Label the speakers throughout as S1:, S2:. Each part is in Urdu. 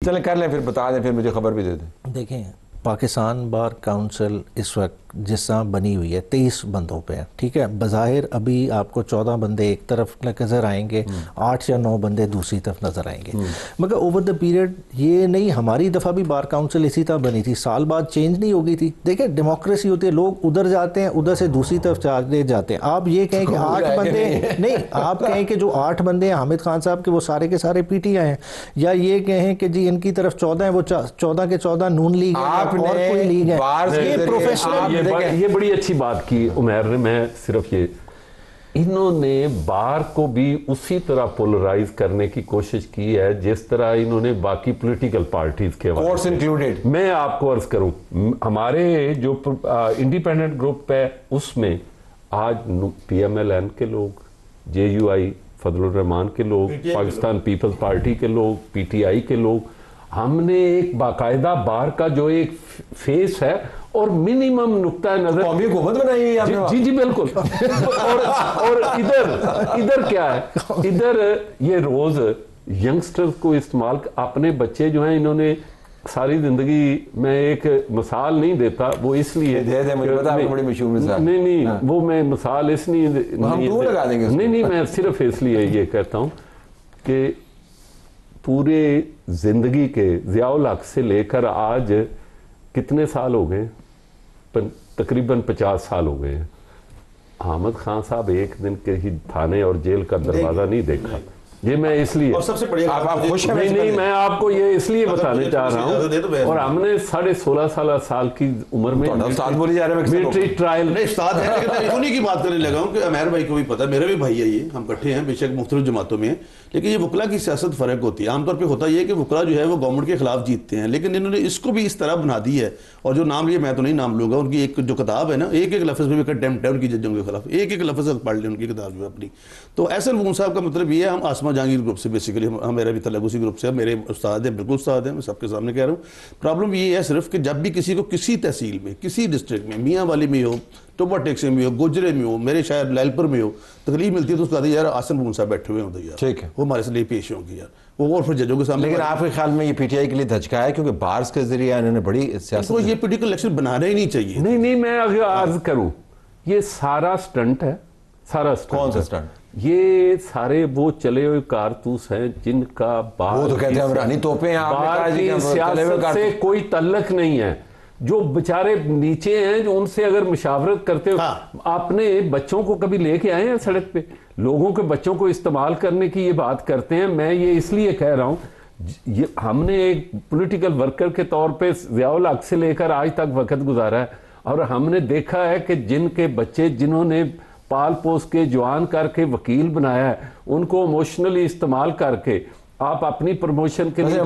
S1: چلیں کر لیں، پھر بتا دیں، پھر مجھے خبر بھی دے دیں.
S2: دیکھیں پاکستان بار کاؤنسل اس وقت جس طرح بنی ہوئی ہے 23 بندوں پہ ہے، ٹھیک ہے. بظاہر ابھی آپ کو 14 بندے ایک طرف نظر آئیں گے، 8 یا 9 بندے دوسری طرف نظر آئیں گے، مگر اوور دا پیریڈ یہ نہیں. ہماری دفعہ بھی بار کاؤنسل اسی طرح بنی تھی، سال بعد چینج نہیں ہو گئی تھی. دیکھیں ڈیموکریسی ہوتی ہے، لوگ ادھر جاتے ہیں، ادھر سے دوسری طرف چلے جاتے ہیں. آپ یہ کہیں کہ 8 بندے نہیں، آپ کہیں کہ جو 8 بندے ہیں حامد خان صاحب کے وہ سارے کے سارے پی ٹی آئی ہیں، یا یہ کہیں کہ جی ان کی طرف 14 ہیں، وہ 14 کے 14 نون لیگ ہے اور کوئی لیگ ہے. یہ پروفیشنل،
S3: یہ بڑی اچھی بات کی عمیر نے. میں صرف یہ انہوں نے بار کو بھی اسی طرح پولرائز کرنے کی کوشش کی ہے جس طرح انہوں نے باقی پولیٹیکل پارٹیز کے حوالے. میں آپ کو عرض کروں، ہمارے جو انڈیپینڈنٹ گروپ ہے اس میں آج پی ایم ایل این کے لوگ، جے یو آئی فضل الرحمان کے لوگ، پاکستان پیپلز پارٹی کے لوگ، پی ٹی آئی کے لوگ، ہم نے ایک باقاعدہ بار کا جو ایک فیس ہے اور منیمم نقطہ نظر
S1: قومی حکومت بنائی ہوئی ہے.
S3: جی بالکل. اور ادھر کیا ہے، ادھر یہ روز ینگسٹرز کو استعمال، اپنے بچے جو ہیں انہوں نے ساری زندگی، میں ایک مثال نہیں دیتا وہ اس لیے نہیں وہ میں مثال اس لیے نہیں میں صرف اس لیے یہ کہتا ہوں کہ پورے زندگی کے ضیاء الحق سے لے کر آج کتنے سال ہو گئے، تقریباً 50 سال ہو گئے ہیں. حامد خان صاحب ایک دن کے ہی تھانے اور جیل کا دروازہ نہیں دیکھا. یہ میں اس لیے نہیں میں آپ کو یہ اس لیے بتانے چاہ رہا ہوں. اور ہم نے 16.5 سال کی عمر میں ملٹری ٹرائل
S4: انہیں کی بات کرنے لگا ہوں کہ عمیر بھائی کو بھی پتا، میرے بھی بھائی ہے، یہ ہم کٹھے ہیں بے شک مختلف جماعتوں میں ہیں، لیکن یہ وکلا کی سیاست فرق ہوتی ہے. عام طور پہ ہوتا یہ ہے کہ وکلا جو ہے وہ گورنمنٹ کے خلاف جیتتے ہیں، لیکن انہوں نے اس کو بھی اس طرح بنا دی ہے. اور جو نام لیے میں تو نہیں نام لوں گا، ان کی ایک جو کتاب ہے نا، ایک لفظ میں کنٹیمپٹ ہے ان کی ججوں کے خلاف، ایک لفظ پڑھ لیں ان کی کتاب جو ہے اپنی. تو احسن مون صاحب کا مطلب یہ ہے، ہم آسما جہانگیر گروپ سے بیسیکلی، میرا بھی تعلق اسی گروپ سے ہے، میرے استاد ہیں، بالکل استاد ہیں، میں سب کے سامنے کہہ رہا ہوں. پرابلم یہ ہے صرف کہ جب بھی کسی کو کسی تحصیل میں، کسی ڈسٹرکٹ میں، میاں والی میں ہو، ٹوبا ٹیکسے میں ہو، گوجرے میں ہو، میرے شاید لائل پور میں ہو، تکلیف ملتی ہے تو اس کو کہتے ہیں یار آسن مون صاحب بیٹھے ہوئے ہوں یار، ٹھیک ہے، وہ ہمارے سے لیے پیش ہوں گی یار وہ، اور پھر ججوں کے سامنے.
S1: لیکن آپ کے خیال میں یہ پی ٹی آئی کے لیے دھچکا ہے کیونکہ بارز کے ذریعے انہوں نے بڑی سیاست
S4: یہ پولیٹیکل الیکشن بنانا ہی نہیں چاہیے.
S3: نہیں میں اگر عرض کروں یہ سارا سٹنٹ ہے. سارا
S1: کون سا سٹنٹ؟
S3: یہ سارے وہ چلے ہوئے کارتوس ہیں جن کا
S1: وہ تو کہتے ہیں عمرانی توپیں ہیں،
S3: بار کی سیاست سے کوئی تعلق نہیں ہے. جو بچارے نیچے ہیں جو ان سے اگر مشاورت کرتے ہو، اپنے بچوں کو کبھی لے کے آئے ہیں سڑک پہ، لوگوں کے بچوں کو استعمال کرنے کی یہ بات کرتے ہیں. میں یہ اس لیے کہہ رہا ہوں، ہم نے ایک پولیٹیکل ورکر کے طور پہ ضیاء الحق سے لے کر آج تک وقت گزارا ہے، اور ہم نے دیکھا ہے کہ جن کے بچے جنہوں نے پال پوس کے جوان کر کے وکیل بنایا ہے، ان کو ایموشنلی استعمال کر کے آپ اپنی پروموشن کے لیے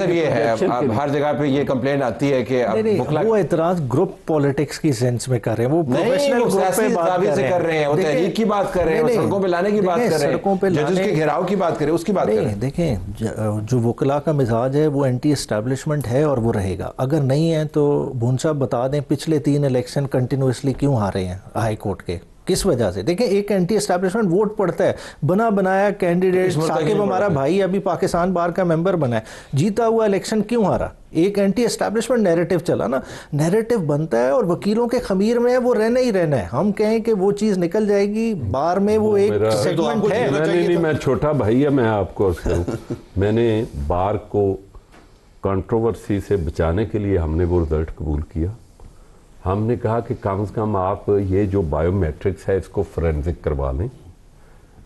S1: یہ ہے. ہر جگہ پہ یہ کمپلین آتی ہے کہ
S2: وہ اعتراض گروپ پالیٹکس کی سینس میں کر رہے ہیں، وہ پروفیشنل گروپ پہ بات
S1: کر رہے ہیں، وہ تحریک کی بات کر رہے ہیں، سڑکوں پہ لانے کی بات کر رہے ہیں، ججز کے گھیراؤ کی بات کریں، اس کی بات کریں.
S2: دیکھیں جو وکلا کا مزاج ہے وہ اینٹی اسٹیبلشمنٹ ہے اور وہ رہے گا. اگر نہیں ہے تو بھون صاحب بتا دیں پچھلے 3 الیکشن کنٹینیوسلی کیوں ہارے ہیں ہائی کورٹ کے، کس وجہ سے؟ دیکھیں ایک اینٹی اسٹیبلشمنٹ ووٹ پڑتا ہے، بنا بنایا کینڈیڈیٹ. ثاقب ہمارا بھائی ابھی پاکستان بار کا ممبر بنا ہے، جیتا ہوا الیکشن کیوں ہارا؟ ایک اینٹی اسٹیبلشمنٹ نیریٹو چلا نا، نیریٹو بنتا ہے اور وکیلوں کے خمیر میں وہ رہنا ہی رہنا ہے. ہم کہیں کہ وہ چیز نکل جائے گی، بار میں وہ ایک سیگمنٹ ہے.
S3: نہیں میں چھوٹا بھائی ہے، میں آپ کو میں نے بار کو کنٹروورسی سے بچانے کے لیے ہم نے وہ رزلٹ قبول کیا. ہم نے کہا کہ کم از کم آپ یہ جو بائیو میٹرکس ہے اس کو فورینزک کروا لیں،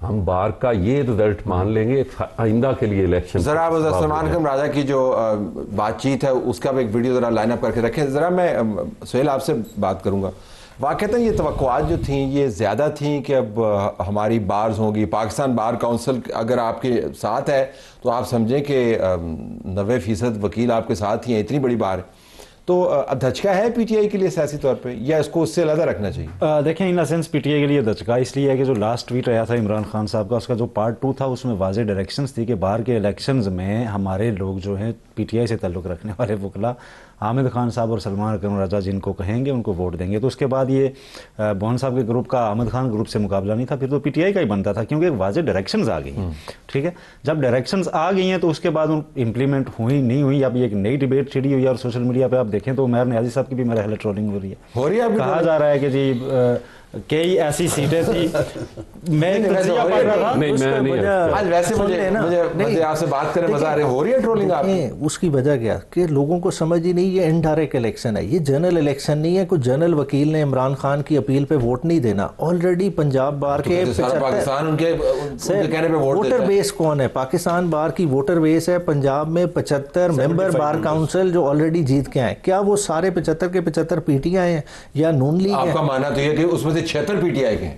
S3: ہم بار کا یہ رزلٹ مان لیں گے آئندہ کے لیے الیکشن.
S1: ذرا آپ سلمان اکرم راجہ کی جو بات چیت ہے اس کا بھی ایک ویڈیو ذرا لائن اپ کر کے رکھیں. ذرا میں سہیل آپ سے بات کروں گا. واقعتاً یہ توقعات جو تھیں یہ زیادہ تھیں کہ اب ہماری بارز ہوں گی، پاکستان بار کونسل اگر آپ کے ساتھ ہے تو آپ سمجھیں کہ 90% وکیل آپ کے ساتھ ہی ہیں، اتنی بڑی بار. تو اب دھچکا ہے پی ٹی آئی کے لیے سیاسی طور پہ, یا اس کو اس سے علیحدہ رکھنا چاہیے؟
S5: دیکھیں ان سینس پی ٹی آئی کے لیے دھچکا اس لیے ہے کہ جو لاسٹ ٹویٹ آیا تھا عمران خان صاحب کا, اس کا جو پارٹ 2 تھا اس میں واضح ڈائریکشنز تھی کہ باہر کے الیکشنز میں ہمارے لوگ جو ہیں پی ٹی آئی سے تعلق رکھنے والے وکلا حامد خان صاحب اور سلمان اکرم راجہ جن کو کہیں گے ان کو ووٹ دیں گے. تو اس کے بعد یہ بہن صاحب کے گروپ کا احمد خان گروپ سے مقابلہ نہیں تھا, پھر تو پی ٹی آئی کا ہی بنتا تھا, کیونکہ ایک واضح ڈائریکشنز آ گئی ہیں. ٹھیک ہے, جب ڈائریکشنز آ گئی ہیں تو اس کے بعد امپلیمنٹ ہوئی نہیں ہوئی, اب یہ ایک نئی ڈیبیٹ چھڑی ہوئی ہے. اور سوشل میڈیا پہ آپ دیکھیں تو عمیر نیازی صاحب کی بھی میرا خیال ٹرولنگ ہو رہی ہے. کہا جا رہا ہے کہ جی کئی ایسی سیٹیں تھی, میں
S1: ویسے آپ سے بات کریں مزہ آ رہا ہے, ہو رہی ہے ٹرولنگ آپ کی؟
S2: اس کی وجہ کیا کہ لوگوں کو سمجھ ہی نہیں, یہ انڈائریکٹ الیکشن ہے, یہ جنرل الیکشن نہیں ہے. کوئی جنرل وکیل نے عمران خان کی اپیل پہ ووٹ نہیں دینا. آلریڈی پنجاب بار کے ووٹر بیس کون ہے؟ پاکستان بار کی ووٹر بیس ہے پنجاب میں 75 ممبر بار کاؤنسل جو آلریڈی جیت کے آئے. کیا وہ سارے 75 کے 75 پی ٹی آئی ہیں یا نون لیگ؟
S1: آپ کا ماننا تو یہ کہ اس میں سے 76 پی ٹی آئی کے ہیں,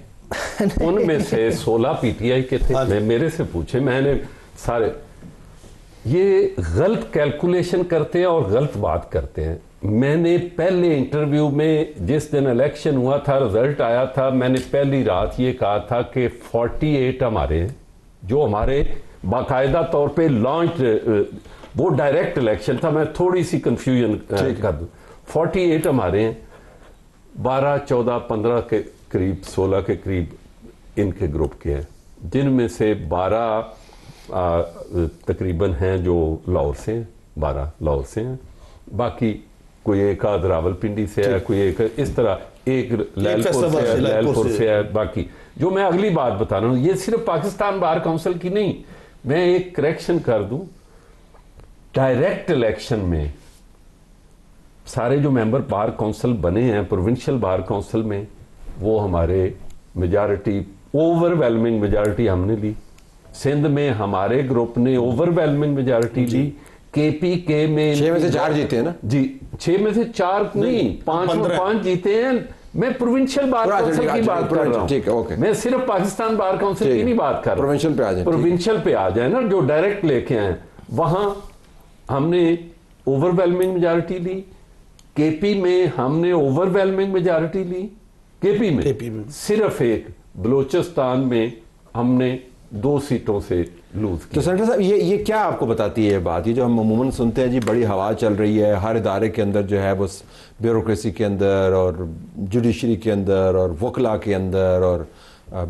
S3: ان میں سے 16 پی ٹی آئی کے تھے. میرے سے پوچھے, میں نے سارے یہ غلط کیلکولیشن کرتے ہیں اور غلط بات کرتے ہیں. میں نے پہلے انٹرویو میں جس دن الیکشن ہوا تھا, رزلٹ آیا تھا, میں نے پہلی رات یہ کہا تھا کہ 48 ہمارے ہیں جو ہمارے باقاعدہ طور پہ لانچ, وہ ڈائریکٹ الیکشن تھا, میں تھوڑی سی کنفیوژن کر دوں. 48 ہمارے ہیں, 12 14 15 کے قریب 16 کے قریب ان کے گروپ کے ہیں, جن میں سے 12 تقریباً ہیں جو لاہور سے ہیں, 12 لاہور سے ہیں, باقی کوئی ایک آدھ راول پنڈی سے ہے, کوئی ایک اس طرح, ایک لیلپور سے ہے. باقی جو میں اگلی بات بتا رہا ہوں یہ صرف پاکستان بار کونسل کی نہیں, میں ایک کریکشن کر دوں, ڈائریکٹ الیکشن میں سارے جو ممبر بار کونسل بنے ہیں پروونشل بار کونسل میں, وہ ہمارے میجارٹی, اوور ویلمنگ میجارٹی ہم نے لی. سندھ میں ہمارے گروپ نے اوور ویلمنگ میجارٹی لی. کے پی کے میں
S1: 6 میں سے 4 جیتے ہیں نا
S3: جی, 6 میں سے 4 نہیں, 5 جیتے ہیں. میں پروونشل بار کونسل کی بات کر رہا ہوں, میں صرف پاکستان بار کونسل کی نہیں بات کر رہا ہوں. پروونشل پہ آ جائیں نا, جو ڈائریکٹ لے کے آئیں, وہاں ہم نے اوور ویلمنگ میجارٹی لی. کے پی میں ہم نے اوور ویلمنگ میجارٹی لی. کے پی میں صرف ایک بلوچستان میں ہم نے 2 سیٹوں سے لوز کی.
S1: تو سینیٹر صاحب یہ کیا آپ کو بتاتی ہے بات, یہ جو ہم عموماً سنتے ہیں جی بڑی ہوا چل رہی ہے ہر ادارے کے اندر جو ہے, بس بیوروکریسی کے اندر اور جوڈیشری کے اندر اور وکلا کے اندر اور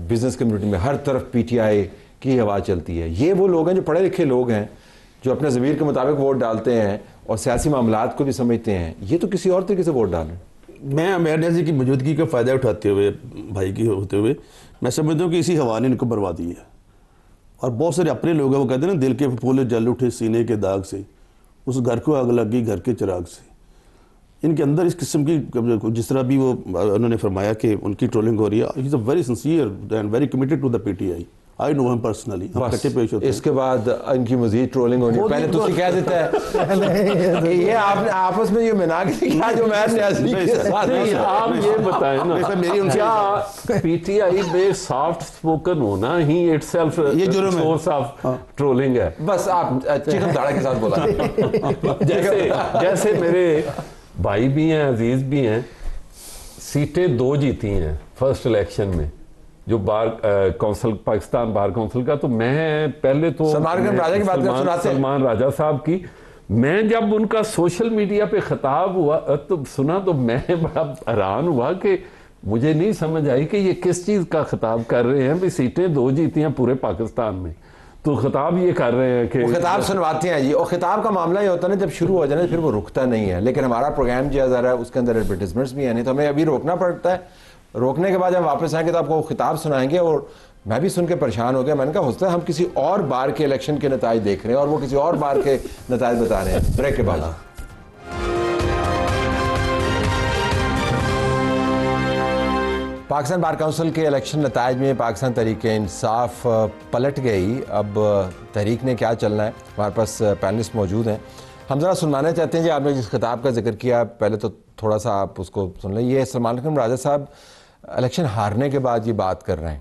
S1: بزنس کمیونٹی میں ہر طرف پی ٹی آئی کی ہوا چلتی ہے. یہ وہ لوگ ہیں جو پڑھے لکھے لوگ ہیں, جو اپنے ضمیر کے مطابق ووٹ ڈالتے ہیں اور سیاسی معاملات کو بھی سمجھتے ہیں. یہ تو کسی اور طریقے سے ووٹ ڈالیں.
S4: میں عمیر نیازی کی موجودگی کا فائدہ اٹھاتے ہوئے, بھائی کی ہوتے ہوئے, میں سمجھتا ہوں کہ اسی ہوا نے ان کو بربادی ہے. اور بہت سارے اپنے لوگ ہیں, وہ کہتے ہیں نا دل کے پھولے جل اٹھے سینے کے داغ سے, اس گھر کو آگ لگ گئی گھر کے چراغ سے. ان کے اندر اس قسم کی, جس طرح بھی وہ انہوں نے فرمایا کہ ان کی ٹرولنگ ہو رہی ہے, he is a very sincere and very committed to the PTI I know. Him نو ہم پرسنلی.
S1: اس کے بعد ان کی مزید ٹرولنگ ہونی. پہلے تو کہہ دیتا ہے یہ آپ نے آپس میں یہ منا کے کیا جو میں نیازی کے ساتھ.
S3: آپ یہ بتائیں نا, کیا پی ٹی آئی میں سافٹ سپوکن ہونا ہی itself source of trolling ہے؟
S1: بس آپ چکن داڑا کے ساتھ بولا.
S3: جیسے میرے بھائی بھی ہیں, عزیز بھی ہیں, سیٹیں 2 جیتی ہیں فرسٹ الیکشن میں جو bar council, Pakistan bar council کا. تو میں پہلے تو سلمان راجہ صاحب کی, میں جب ان کا سوشل میڈیا پہ خطاب ہوا تو سنا تو میں بڑا حیران ہوا کہ مجھے نہیں سمجھ آئی کہ یہ کس چیز کا خطاب کر رہے ہیں. بھی سیٹیں 2 جیتی ہیں پورے پاکستان میں, تو خطاب یہ کر رہے ہیں کہ
S1: خطاب سنواتے ہیں جی. اور خطاب کا معاملہ یہ ہوتا ہے نا, جب شروع ہو جائے پھر وہ رکتا نہیں ہے. لیکن ہمارا پروگرام جو ہے اس کے اندر ایڈورٹیزمنٹس بھی ہیں, نہیں تو ہمیں ابھی روکنا پڑتا ہے. روکنے کے بعد جب واپس آئیں گے تو آپ کو خطاب سنائیں گے. اور میں بھی سن کے پریشان ہو گیا. میں نے کہا ہوتا ہے ہم کسی اور بار کے الیکشن کے نتائج دیکھ رہے ہیں اور وہ کسی اور بار کے نتائج بتا رہے ہیں. بریک کے بعد پاکستان بار کونسل کے الیکشن نتائج میں پاکستان تحریک انصاف پلٹ گئی. اب تحریک نے کیا چلنا ہے, ہمارے پاس پینلسٹ موجود ہیں. ہم ذرا سنوانا چاہتے ہیں جی, آپ نے جس خطاب کا ذکر کیا پہلے تو تھوڑا سا آپ اس کو سن لیں. یہ سلمان اکرم راجہ صاحب الیکشن ہارنے کے بعد یہ بات کر رہے ہیں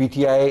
S1: PTI